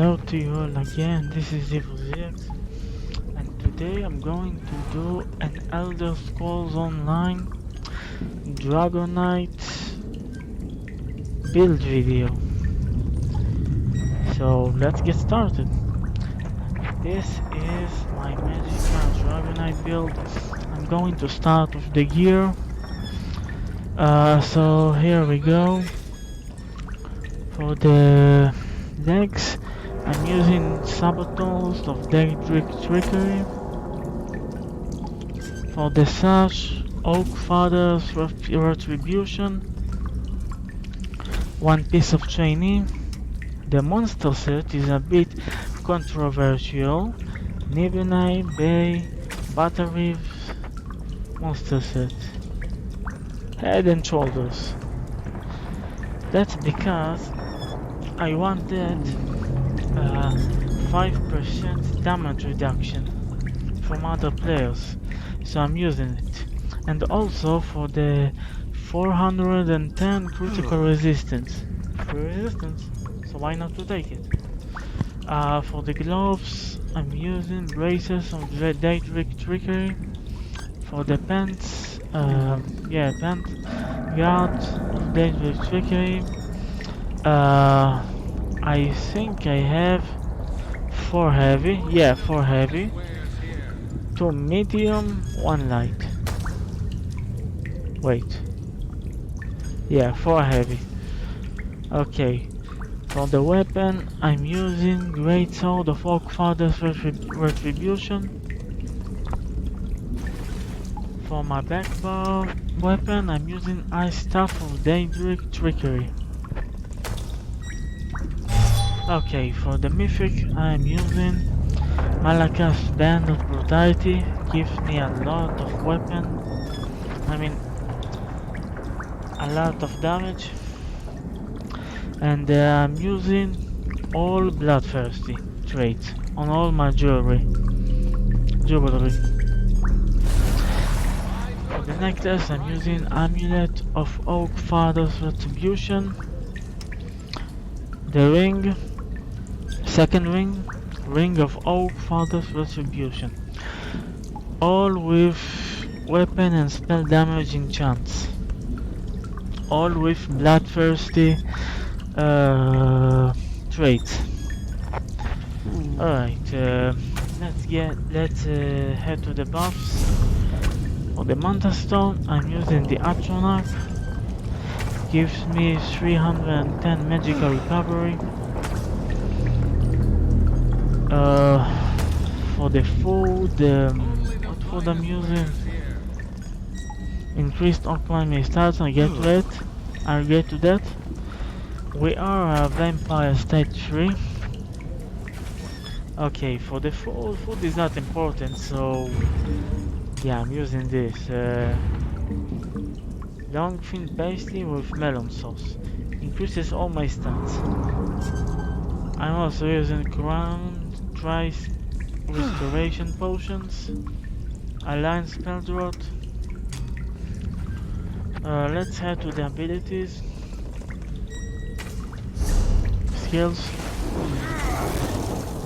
Hello to you all again, this is EvoZX, and today I'm going to do an Elder Scrolls Online Dragon Knight build video. So let's get started. This is my Magicka Dragon Knight build. I'm going to start with the gear. So here we go. For the legs, I'm using Sabotage of Daedric Trickery. For the sash, Oakfather's Retribution. One piece of training. The monster set is a bit controversial. Nibinai Bay Battery monster set. Head and shoulders. That's because I wanted 5% damage reduction from other players, so I'm using it. And also for the 410 critical resistance. Free resistance, so why not to take it? For the gloves, I'm using braces of Daedric Trickery. For the pants, pant guard of Daedric Trickery. I think I have 4 heavy, 4 heavy, 2 medium, 1 light. Wait, 4 heavy. Okay, for the weapon I'm using Great Sword of Oakfather's Retribution. For my backbar weapon I'm using Ice Staff of Daedric Trickery. Okay, for the mythic I'm using Magicka's Band of Brutality. Gives me a lot of weapon, a lot of damage. And I'm using all Bloodthirsty traits on all my jewelry. For the necklace I'm using Amulet of Oakfather's Retribution. The ring, second ring, Ring of Oakfather's Retribution. All with weapon and spell damage enchants. All with Bloodthirsty traits. Alright, let's head to the buffs. For the Manta Stone, I'm using the Atronach. Gives me 310 magical recovery. For the food, what food I'm using? Increased Oakfather stats. I'll get to that. We are a vampire stage 3. Okay, for the food is not important, so I'm using this long thin pastry with melon sauce. Increases all my stats. I'm also using Crown Trice Restoration Potions. Align Spell Drought. Let's head to the abilities. Skills.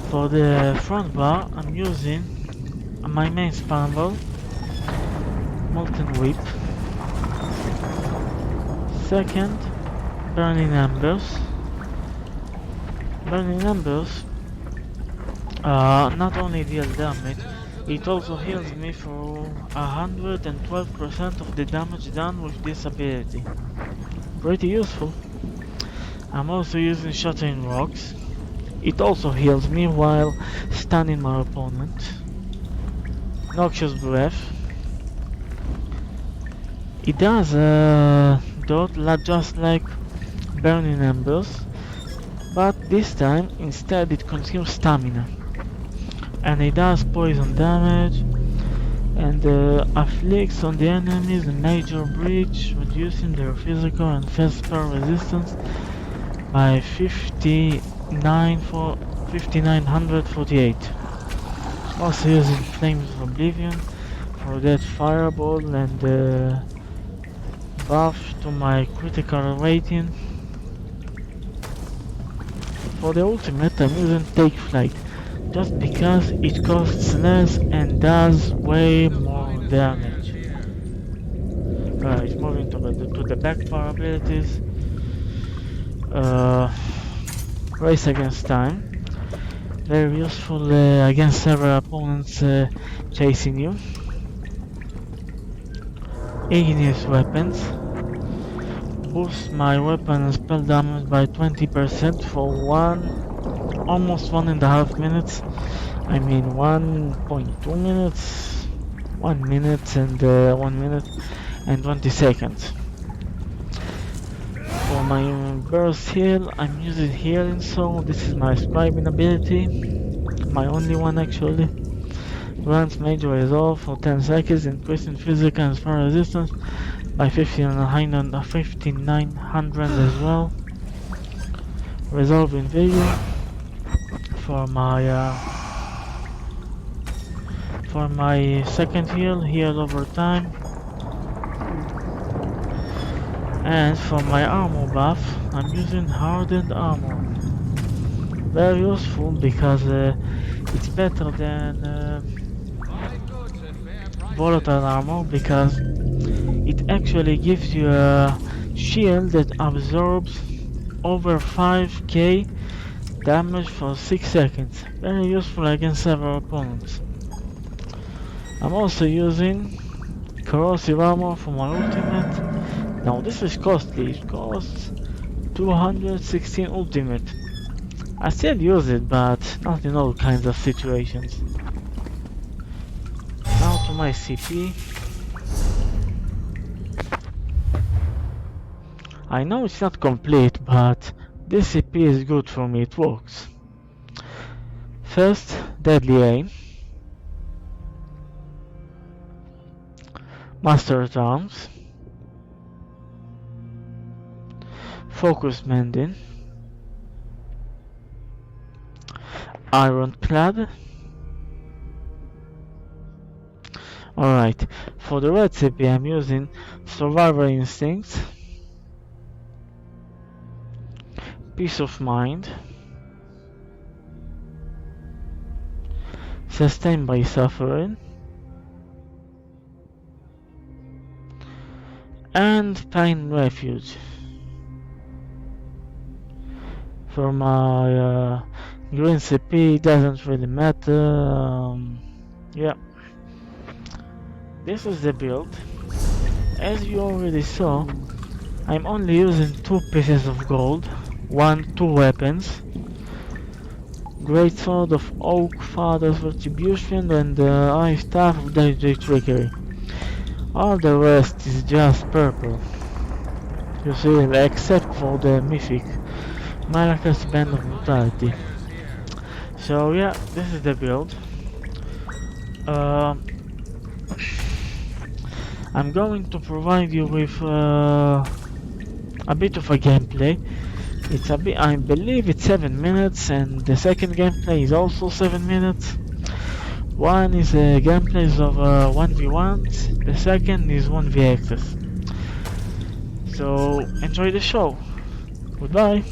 For the front bar, I'm using my main spamble, Molten Whip. Second, Burning Embers. Burning Embers not only deal damage, it also heals me for 112% of the damage done with this ability. Pretty useful. I'm also using Shattering Rocks. It also heals me while stunning my opponent. Noxious Breath. It does dot just like Burning Embers, but this time instead it consumes stamina. And it does poison damage and afflicts on the enemies a major breach, reducing their physical and fast spell resistance by 5948. Also using Flames of Oblivion for that fireball and buff to my critical rating. for the ultimate I'm using Take Flight, just because it costs less and does way more damage. Alright, moving to the back power abilities. Race against time. Very useful against several opponents chasing you. Igneous weapons. Boost my weapon and spell damage by 20% for almost 1.5 minutes. I mean 1.2 minutes, 1 minute and 1 minute and 20 seconds. For my burst heal, I'm using healing, so this is my scribing ability, my only one actually. Grants major resolve for 10 seconds, increasing physical and spell resistance by 1500 as well. Resolving vigor for my second heal over time. And for my armor buff, I'm using hardened armor. Very useful because it's better than volatile armor, because it actually gives you a shield that absorbs over 5k damage for 6 seconds. Very useful against several opponents. I'm also using corrosive armor for my ultimate. Now this is costly, it costs 216 ultimate. I still use it, but not in all kinds of situations. Now to my CP. I know it's not complete, but this CP is good for me, it works. First, Deadly Aim. Master at Arms. Focus Mending. Ironclad. Alright, for the recipe I'm using Survivor Instincts, Peace of Mind, Sustained by Suffering, and Pain Refuge. For my green CP, it doesn't really matter. Yeah. This is the build. As you already saw, I'm only using 2 pieces of gold, 2 weapons, Great Sword of Oakfather's Retribution and the Ice Staff of Deadly Trickery. All the rest is just purple. You see, except for the mythic Magicka's Band of Brutality. So yeah, this is the build. I'm going to provide you with a bit of a gameplay. It's a bit, I believe it's 7 minutes, and the second gameplay is also 7 minutes. One is a gameplay of 1v1s, the second is 1v8s. So enjoy the show. Goodbye.